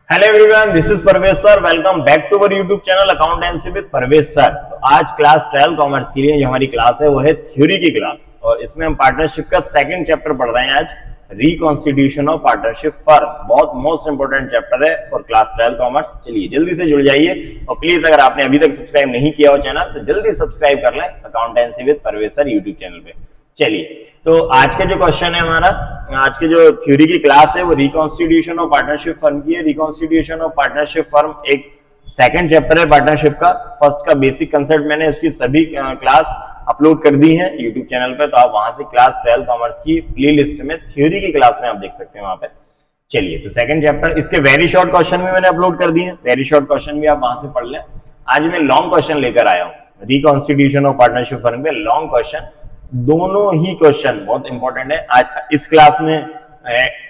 Hello everyone, this is Parvesh sir. Welcome back to our YouTube channel accountancy with Parvesh sir. तो आज class 12 commerce के लिए जो हमारी क्लास है वो है थ्योरी की क्लास, और इसमें हम पार्टनरशिप का सेकंड चैप्टर पढ़ रहे हैं आज, रिकॉन्स्टिट्यूशन ऑफ पार्टनरशिप फर्म। बहुत मोस्ट इंपोर्टेंट चैप्टर है फॉर क्लास 12 कॉमर्स। चलिए जल्दी से जुड़ जाइए, और प्लीज अगर आपने अभी तक सब्सक्राइब नहीं किया हो चैनल तो जल्दी सब्सक्राइब कर लें accountancy with Parvesh sir YouTube channel पे। चलिए, तो आज का जो क्वेश्चन है हमारा, आज के जो थ्योरी की क्लास है वो रिकॉन्स्टिट्यूशन ऑफ पार्टनरशिप फर्म की है। रिकॉन्स्टिट्यूशन ऑफ पार्टनरशिप फर्म एक सेकंड चैप्टर है पार्टनरशिप का। फर्स्ट का बेसिक कंसेप्ट मैंने उसकी सभी क्लास अपलोड कर दी है यूट्यूब चैनल पे, तो आप वहां से क्लास 12 कॉमर्स की प्ले लिस्ट में थ्योरी की क्लास में आप देख सकते हैं वहां पे। चलिए, तो सेकंड चैप्टर, इसके वेरी शॉर्ट क्वेश्चन भी मैंने अपलोड कर दिए हैं, वेरी शॉर्ट क्वेश्चन भी आप वहां से पढ़ लें। आज मैं लॉन्ग क्वेश्चन लेकर आया हूँ रिकॉन्स्टिट्यूशन ऑफ पार्टनरशिप फर्म पे। लॉन्ग क्वेश्चन, दोनों ही क्वेश्चन बहुत इंपॉर्टेंट है। आज इस क्लास में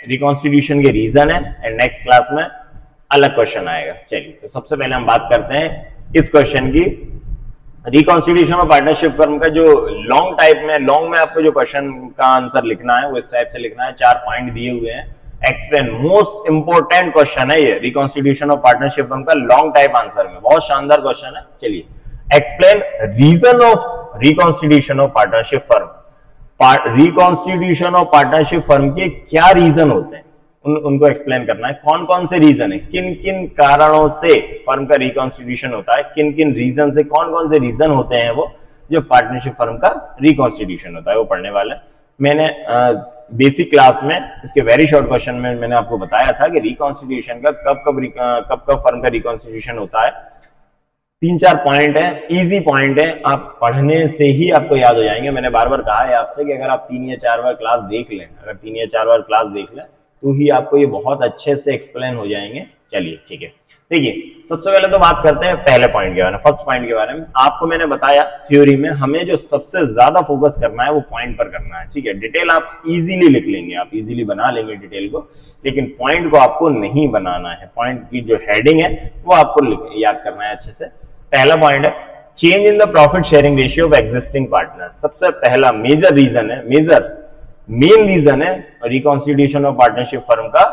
रिकॉन्स्टिट्यूशन के रीजन है एंड नेक्स्ट क्लास में अलग क्वेश्चन आएगा। चलिए, तो सबसे पहले हम बात करते हैं इस क्वेश्चन की। रिकॉन्स्टिट्यूशन ऑफ पार्टनरशिप फर्म का जो लॉन्ग टाइप में, लॉन्ग में आपको जो क्वेश्चन का आंसर लिखना है वो इस टाइप से लिखना है। 4 पॉइंट दिए हुए हैं। एक्सप्लेन, मोस्ट इंपॉर्टेंट क्वेश्चन है ये रिकॉन्स्टिट्यूशन ऑफ पार्टनरशिप फर्म का लॉन्ग टाइप आंसर में। बहुत शानदार क्वेश्चन है। चलिए, explain reason of reconstitution of partnership firm. Reconstitution of partnership firm के क्या रीजन होते हैं उनको एक्सप्लेन करना है। कौन कौन से रीजन है, किन किन कारणों से फर्म का रिकॉन्स्टिट्यूशन होता है, किन किन रीजन से, कौन कौन से रीजन होते हैं वो जो पार्टनरशिप फर्म का रिकॉन्स्टिट्यूशन होता है, वो पढ़ने वाले। मैंने बेसिक क्लास में इसके वेरी शॉर्ट क्वेश्चन में मैंने आपको बताया था कि रिकॉन्स्टिट्यूशन का कब फर्म का रिकॉन्स्टिट्यूशन होता है। 3-4 पॉइंट है, इजी पॉइंट है, आप पढ़ने से ही आपको याद हो जाएंगे। मैंने बार बार कहा है आपसे कि अगर आप 3 या 4 बार क्लास देख लें, अगर 3 या 4 बार क्लास देख लें तो ही आपको ये बहुत अच्छे से एक्सप्लेन हो जाएंगे। चलिए ठीक है, देखिए सबसे पहले तो बात करते हैं पहले पॉइंट के बारे में, फर्स्ट पॉइंट के बारे में। आपको मैंने बताया थ्योरी में हमें जो सबसे ज्यादा फोकस करना है वो पॉइंट पर करना है। ठीक है, डिटेल आप इजीली लिख लेंगे, आप इजीली बना लेंगे डिटेल को, लेकिन पॉइंट को आपको नहीं बनाना है। पॉइंट की जो हेडिंग है वो आपको याद करना है अच्छे से। पहला पॉइंट है change in the profit sharing ratio of existing partner. सबसे पहला मेजर रीजन है, मेन रीजन है रिकॉन्स्टिट्यूशन ऑफ पार्टनरशिप फर्म का,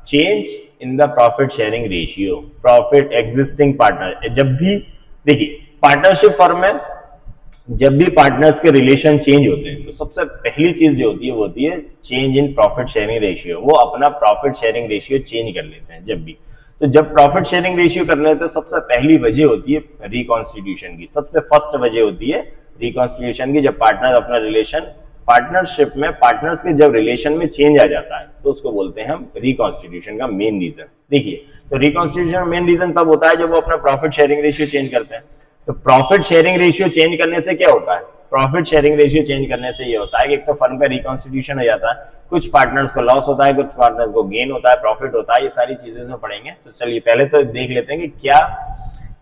change in the profit sharing ratio. Profit existing partner, जब भी देखिए पार्टनरशिप फर्म में जब भी पार्टनर्स के रिलेशन चेंज होते हैं तो सबसे पहली चीज जो होती है वो होती है change in profit sharing ratio. वो अपना प्रॉफिट शेयरिंग रेशियो चेंज कर लेते हैं जब भी। तो जब प्रॉफिट शेयरिंग रेशियो कर लेते हैं सबसे पहली वजह होती है रिकॉन्स्टिट्यूशन की, सबसे फर्स्ट वजह होती है रिकॉन्स्टिट्यूशन की। जब पार्टनर अपना रिलेशन, पार्टनरशिप में पार्टनर्स के जब रिलेशन में चेंज आ जाता है तो उसको बोलते हैं हम रिकॉन्स्टिट्यूशन का मेन रीजन। देखिए, तो रिकॉन्स्टिट्यूशन का मेन रीजन तब होता है जब वो अपना प्रॉफिट शेयरिंग रेशियो चेंज करते हैं। तो प्रॉफिट शेयरिंग रेशियो चेंज करने से क्या होता है, प्रॉफिट शेयरिंग रेशियो चेंज करने से ये होता है कि एक तो फर्म का रिकॉन्स्टिट्यूशन हो जाता है, कुछ पार्टनर्स को लॉस होता है, कुछ पार्टनर्स को गेन होता है, प्रॉफिट होता है, ये सारी चीजें इसमें पढ़ेंगे। तो चलिए पहले तो देख लेते हैं कि क्या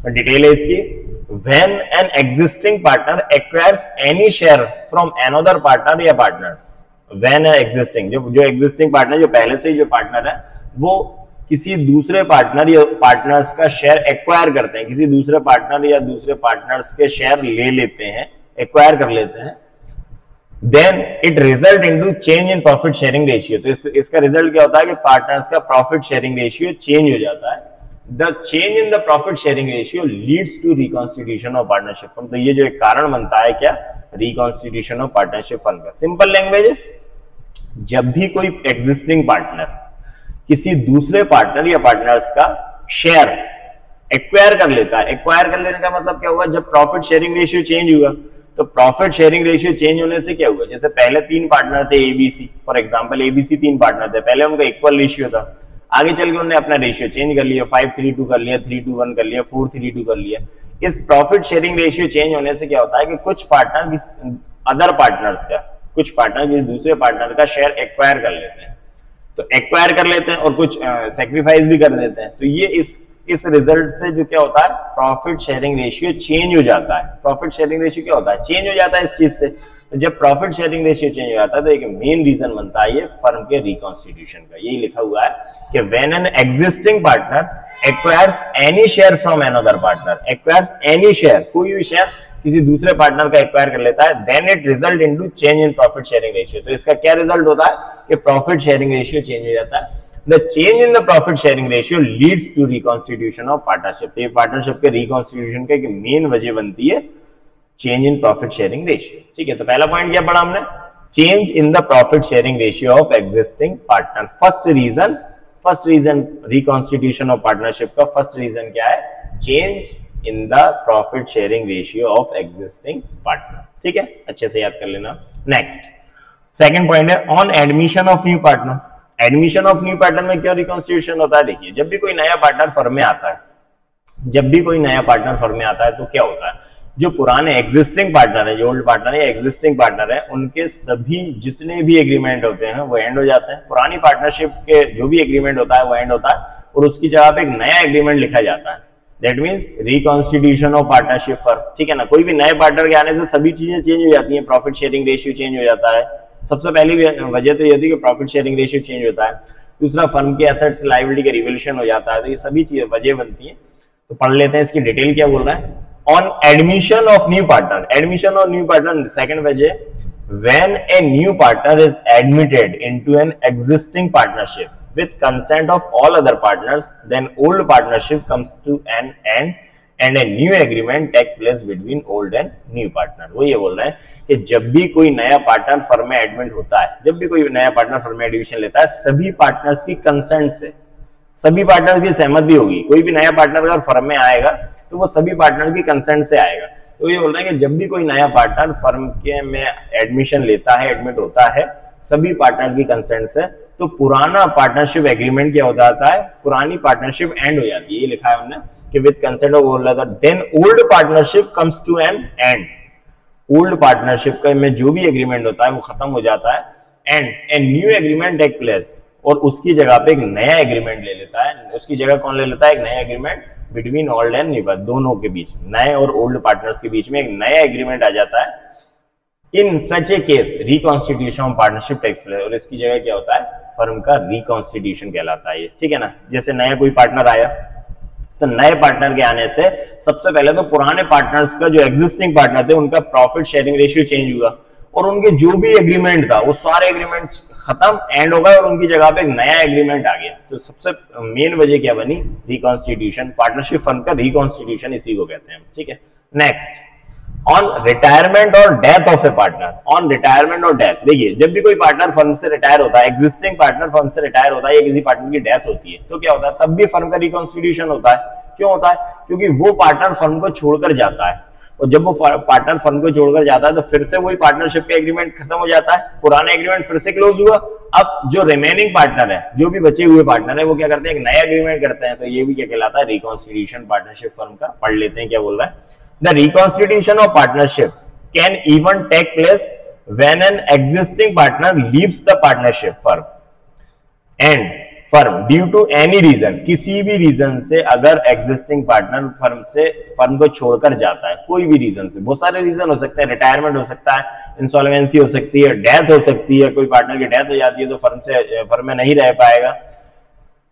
डिटेल है इसकी। When an existing partner acquires any share from another partner या partners, when existing जो existing partner, जो पहले से ही जो पार्टनर है वो किसी दूसरे पार्टनर या पार्टनर्स का शेयर एक्वायर करते हैं, किसी दूसरे पार्टनर या दूसरे पार्टनर्स के शेयर ले लेते हैं, एक्वायर कर लेते हैं, then it result into change in profit sharing ratio। तो इसका रिजल्ट क्या होता है कि पार्टनर्स का प्रॉफिट शेयरिंग रेशियो चेंज हो जाता है। The change in the profit sharing ratio leads to reconstitution of partnership firm। तो ये जो एक कारण बनता है क्या, reconstitution of partnership firm का। सिंपल लैंग्वेज है, जब भी कोई एग्जिस्टिंग पार्टनर किसी दूसरे पार्टनर या पार्टनर्स का शेयर एक्वायर कर लेता है, एक्वायर कर लेने का मतलब क्या हुआ, जब प्रॉफिट शेयरिंग रेशियो चेंज हुआ तो प्रॉफिट शेयरिंग रेशियो चेंज होने से क्या हुआ, जैसे पहले 3 पार्टनर थे ABC, for example ABC 3 partner थे, पहले उनका इक्वल रेशियो था, आगे चल के उन्होंने अपना रेशियो चेंज कर लिया, 5:3:2 कर लिया, 3:1 कर लिया, 4:3:2 कर लिया। इस प्रॉफिट शेयरिंग रेशियो चेंज होने से क्या होता है कि कुछ पार्टनर अदर पार्टनर्स का, कुछ पार्टनर दूसरे पार्टनर का शेयर एक्वायर कर लेते हैं, तो एक्वायर कर लेते हैं और कुछ सेक्रीफाइस भी कर देते हैं। तो ये इस रिजल्ट से जो क्या होता है, प्रॉफिट शेयरिंग रेशियो चेंज हो जाता है। प्रॉफिट शेयरिंग रेशियो क्या होता है, चेंज हो जाता है इस चीज से। तो जब प्रॉफिट शेयरिंग रेशियो चेंज हो जाता है तो एक मेन रीजन बनता है ये फर्म के रिकॉन्स्टिट्यूशन का। यही लिखा हुआ है कि when an existing partner acquires any share from another partner, acquires any share, कोई भी शेयर किसी दूसरे पार्टनर का एक्वायर कर लेता है, then it result into change in profit sharing ratio. तो इसका क्या रिजल्ट होता है कि प्रॉफिट शेयरिंग रेशियो चेंज हो जाता है। The change in the profit sharing ratio leads to reconstitution of partnership. तो ये पार्टनरशिप के रिकॉन्स्टिट्यूशन का एक मेन वजह बनती है change in profit sharing ratio. ठीक है, तो पहला पॉइंट क्या पढ़ा हमने, change in the profit sharing ratio of existing partner. First reason reconstitution of partnership का फर्स्ट रीजन क्या है, change in the profit sharing ratio of existing partner. ठीक है, अच्छे से याद कर लेना। नेक्स्ट सेकंड पॉइंट है on admission of new partner. Admission of new partner में क्यों रिकॉन्स्टिट्यूशन होता है, देखिए जब भी कोई नया पार्टनर फर्म में आता है, तो क्या होता है, जो पुराने एग्जिस्टिंग पार्टनर है, जो ओल्ड पार्टनर है, एग्जिस्टिंग पार्टनर है, उनके सभी जितने भी एग्रीमेंट होते हैं वो एंड हो जाते हैं। पुरानी पार्टनरशिप के जो भी एग्रीमेंट होता है वो एंड होता है और उसकी जगह पे एक नया एग्रीमेंट लिखा जाता है। That means reconstitution of partnership firm. ठीक है ना, कोई भी नए पार्टनर के आने से सभी चीजें चेंज हो जाती हैं, प्रॉफिट शेयरिंग रेशियो चेंज हो जाता है। सबसे पहली वजह तो ये थी कि प्रॉफिट शेयरिंग रेशियो चेंज होता है। दूसरा, फर्म के एसेट्स लायबिलिटी का रिवोल्यूशन हो जाता है। तो ये सभी चीजें वजह बनती है। तो पढ़ लेते हैं इसकी डिटेल क्या बोल रहा है। On admission of new partner, second वजह, when a new partner is admitted into an existing partnership with consent of all other partners, then old partnership comes to an end and a new agreement take place between old and new partner। वो ये बोल रहे हैं कि जब भी कोई नया पार्टनर फर्म में एडमिट होता है, जब भी कोई नया पार्टनर फर्म में एडमिशन लेता है, सभी पार्टनर्स की कंसेंट से, सभी पार्टनर की सहमति होगी। कोई भी नया पार्टनर अगर फर्म में आएगा तो वो सभी पार्टनर की कंसेंट से आएगा। तो ये बोल रहे हैं कि जब भी कोई नया पार्टनर फर्म के में एडमिशन लेता है, एडमिट होता है, सभी पार्टनर की कंसेंट से, तो पुराना पार्टनरशिप एग्रीमेंट क्या हो जाता है, पुरानी पार्टनरशिप एंड हो जाती है। ये लिखा है हमने कि with consent of all other, then old partnership comes to an end. Old partnership का में जो भी एग्रीमेंट होता है वो खत्म हो जाता है and a new agreement take place, और उसकी जगह पे एक नया एग्रीमेंट ले लेता है। उसकी जगह कौन ले लेता है, एक नया agreement between old and new, दोनों के बीच, नए और ओल्ड पार्टनर्स के बीच में एक नया एग्रीमेंट आ जाता है। In such a case reconstitution of partnership takes place, और इसकी जगह क्या होता है, फर्म का रिकॉन्स्टिट्यूशन कहलाता है ये। ठीक है ना, जैसे नया कोई पार्टनर आया तो नए पार्टनर के आने से सबसे पहले तो पुराने पार्टनर्स का, जो एग्जिस्टिंग पार्टनर थे, उनका प्रॉफिट शेयरिंग रेशियो चेंज हुआ और उनके जो भी एग्रीमेंट था वो सारे एग्रीमेंट खत्म, एंड हो गए और उनकी जगह पे एक नया एग्रीमेंट आ गया। तो सबसे मेन वजह क्या बनी, रिकॉन्स्टिट्यूशन, पार्टनरशिप फर्म का रिकॉन्स्टिट्यूशन इसी को कहते हैं। ठीक है, नेक्स्ट ऑन रिटायरमेंट और death of A partner. On retirement और डेथ, देखिए जब भी कोई पार्टनर फर्म से रिटायर होता है, एग्जिस्टिंग पार्टनर फर्म से रिटायर होता है या किसी पार्टनर की डेथ होती है, तो क्या होता है, तब भी फर्म का रिकॉन्स्टिट्यूशन होता है। क्यों होता है, क्योंकि वो पार्टनर फर्म को छोड़कर जाता है, और जब वो पार्टनर फर्म को छोड़कर जाता है तो फिर से वही पार्टनरशिप का एग्रीमेंट खत्म हो जाता है, पुराना एग्रीमेंट फिर से क्लोज हुआ। अब जो रिमेनिंग पार्टनर है, जो भी बचे हुए पार्टनर है, वो क्या करते हैं, एक नया एग्रीमेंट करते हैं। तो ये भी क्या कहलाता है, रिकॉन्स्टिट्यूशन पार्टनरशिप फर्म का। पढ़ लेते हैं क्या बोल रहा है। The reconstitution of partnership can even take place when an existing partner leaves the partnership firm and firm due to any reason, किसी भी रीजन से अगर एग्जिस्टिंग पार्टनर फर्म को छोड़कर जाता है, कोई भी रीजन से, बहुत सारे रीजन हो सकते हैं, रिटायरमेंट हो सकता है, इंसॉल्वेंसी हो सकती है, डेथ हो सकती है, कोई पार्टनर की डेथ हो जाती है तो फर्म में नहीं रह पाएगा,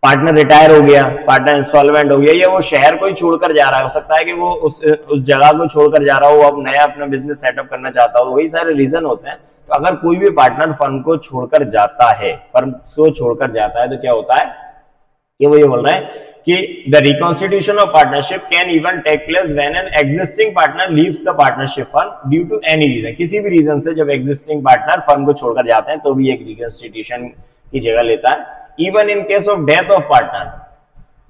पार्टनर रिटायर हो गया, पार्टनर इंसॉल्वेंट हो गया, या वो शहर को ही छोड़कर जा रहा है, हो सकता है कि वो उस जगह को छोड़कर जा रहा हो, वो अब नया अपना बिजनेस सेटअप करना चाहता हो, वही सारे रीजन होते हैं। तो अगर कोई भी पार्टनर फर्म को छोड़कर जाता है, तो क्या होता है कि वो ये बोल रहा है कि the reconstitution of partnership can even take place when an existing partner leaves the partnership firm due to any reason, किसी भी रीजन से जब एग्जिस्टिंग पार्टनर फर्म को छोड़कर जाते हैं तो भी एक रिकॉन्स्टिट्यूशन की जगह लेता है। Even in case of death of partner,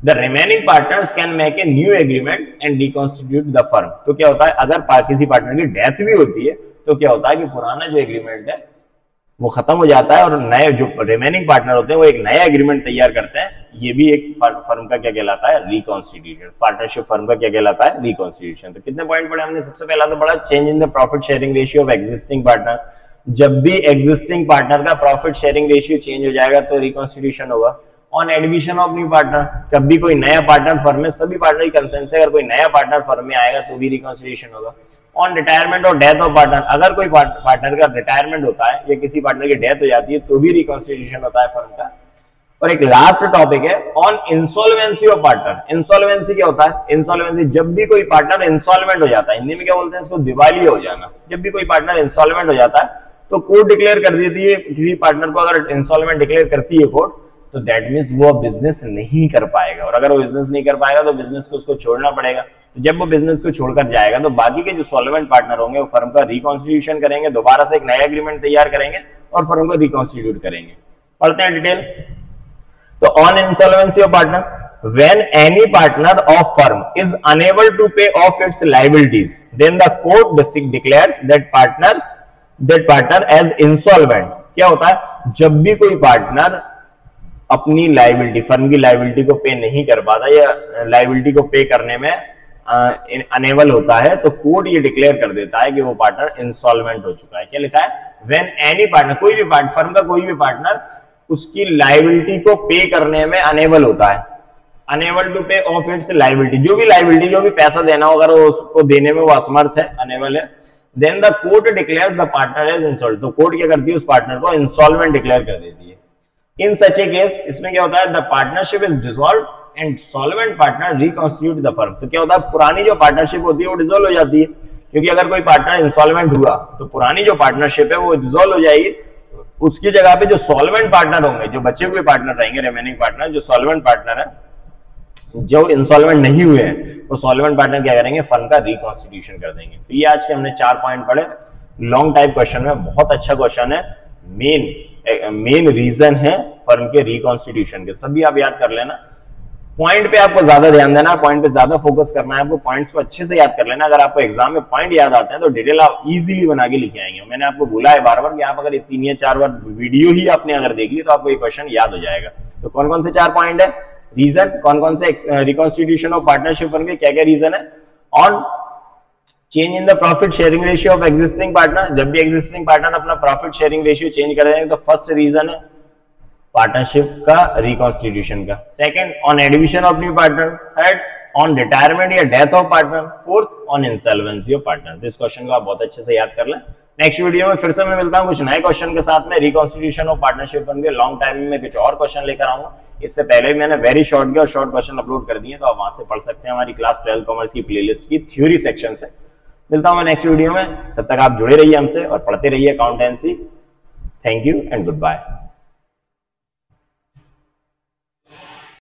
the remaining partners can make a new agreement and reconstitute the firm. तो क्या होता है, अगर किसी पार्टनर की डेथ भी होती है तो क्या होता है कि पुराना जो एग्रीमेंट है वो खत्म हो जाता है और नए जो रिमेनिंग पार्टनर होते हैं वो एक नया एग्रीमेंट तैयार करते हैं। ये भी एक फर्म का क्या कहलाता है, रिकॉन्स्टिट्यूशन। पार्टनरशिप फर्म का क्या कहलाता है, रिकॉन्स्टिट्यूशन। तो कितने पॉइंट पढ़े हमने, सबसे पहला तो पढ़ा change in the profit sharing ratio of existing partner. जब भी एग्जिस्टिंग पार्टनर का प्रॉफिट शेयरिंग रेशियो चेंज हो जाएगा तो रिकॉन्स्टिट्यूशन होगा। On admission of new partner, जब भी कोई नया पार्टनर फर्म में, सभी पार्टनर की कंसेंट से अगर कोई नया पार्टनर फर्म में आएगा तो भी रिकॉन्स्टिट्यूशन होगा। ऑन रिटायरमेंट और डेथ ऑफ पार्टनर, अगर कोई पार्टनर का रिटायरमेंट होता है या किसी पार्टनर की डेथ हो जाती है तो भी रिकॉन्स्टिट्यूशन होता है फर्म का। और एक लास्ट टॉपिक है on insolvency of partner. Insolvency क्या होता है, इंसॉल्वेंसी जब भी कोई पार्टनर इंसॉल्वेंट हो जाता है, हिंदी में क्या बोलते हैं इसको, दिवालिया हो जाना। जब भी कोई पार्टनर इंसॉल्वेंट हो जाता है तो कोर्ट डिक्लेयर कर देती है किसी पार्टनर को, अगर इंसॉल्वेंट डिक्लेयर करती है कोर्ट, तो दैट मीन्स वो बिजनेस नहीं कर पाएगा, और अगर वो बिजनेस नहीं कर पाएगा तो बिजनेस को उसको छोड़ना पड़ेगा। तो जब वो बिजनेस को छोड़कर जाएगा तो बाकी के जो सॉल्वेंट पार्टनर होंगे वो फर्म का रिकॉन्स्टिट्यूशन करेंगे, दोबारा से एक नया एग्रीमेंट तैयार करेंगे और फर्म को रिकॉन्स्टिट्यूट करेंगे। पढ़ते हैं डिटेल। तो on insolvency of partner, when any partner of firm is unable to pay off its liabilities, then the court declares that partner as insolvent। क्या होता है, जब भी कोई पार्टनर अपनी लाइबिलिटी, फर्म की लाइबिलिटी को पे नहीं कर पाता या लाइबिलिटी को पे करने में अनेबल होता है, तो कोर्ट ये डिक्लेयर कर देता है कि वो पार्टनर इंसॉल्वेंट हो चुका है। क्या लिखा है, व्हेन एनी पार्टनर, कोई भी फर्म का कोई भी पार्टनर उसकी लाइबिलिटी को पे करने में अनेबल होता है, अनेबल टू पे ऑफ इट्स लाइबिलिटी, जो भी लाइबिलिटी, जो भी पैसा देना हो, अगर उसको देने में वो असमर्थ है, अनेबल है, then the court declares the partner as insolvent. तो कोर्ट क्या करती है, उस पार्टनर को इंसॉल्वेंट डिक्लेयर कर देती है। इन सच ए केस, इसमें क्या होता है, the partnership is dissolved and solvent partner reconstitute the firm. तो क्या होता है, पुरानी जो पार्टनरशिप होती है वो डिसॉल्व हो जाती है, क्योंकि अगर कोई पार्टनर इंसॉल्वेंट हुआ तो पुरानी जो पार्टनरशिप है वो डिसॉल्व हो जाएगी। उसकी जगह पे जो सॉल्वेंट पार्टनर होंगे, जो बचे हुए पार्टनर रहेंगे, रिमेनिंग पार्टनर, जो सॉल्वेंट पार्टनर है, जो इंसॉल्वेंट नहीं हुए हैं, वो सॉल्वेंट पार्टनर क्या करेंगे, फर्म का रिकॉन्स्टिट्यूशन कर देंगे। तो ये आज के हमने 4 पॉइंट पढ़े, लॉन्ग टाइप क्वेश्चन में, बहुत अच्छा क्वेश्चन है, मेन रीजन है फर्म के रिकॉन्स्टिट्यूशन के, सभी आप याद कर लेना। पॉइंट पे आपको ज्यादा ध्यान देना, पॉइंट पे ज्यादा फोकस करना है, आपको पॉइंट्स को अच्छे से याद कर लेना। अगर आपको एग्जाम में पॉइंट याद आते हैं तो डिटेल आप इजीली बना के लिखे आएंगे। मैंने आपको बोला है बार बार कि आप अगर 3 या 4 बार वीडियो ही आपने अगर देख ली तो आपको ये क्वेश्चन याद हो जाएगा। तो कौन कौन से 4 पॉइंट है, रीजन, कौन कौन से रिकॉन्स्टिट्यूशन ऑफ पार्टनरशिप फर्म के क्या क्या रीजन है, on change in the profit sharing ratio of existing partner, जब भी एग्जिस्टिंग पार्टनर अपना प्रॉफिट शेयरिंग रेशियो चेंज कर रहे हैं तो फर्स्ट रीजन है पार्टनरशिप का रिकॉन्स्टिट्यूशन का। Second, on addition of new partner. Third, on retirement या death of partner. Fourth, on insolvency of partner. तो इस क्वेश्चन को आप बहुत अच्छे से याद कर लें। नेक्स्ट वीडियो में फिर से मैं मिलता हूं कुछ नए क्वेश्चन के साथ में, रिकॉन्स्टिट्यूशन ऑफ पार्टनरशिप फर्म के लॉन्ग टाइम में कुछ और क्वेश्चन लेकर आऊंगा। इससे पहले मैंने वेरी शॉर्ट के और शॉर्ट क्वेश्चन अपलोड कर दिए, तो आप वहां से पढ़ सकते हैं हमारी क्लास 12 कॉमर्स की प्लेलिस्ट की थ्योरी सेक्शन से। मिलता हूं मैं नेक्स्ट वीडियो में, तब तक आप जुड़े रहिए हमसे और पढ़ते रहिए accountancy. Thank you and good bye.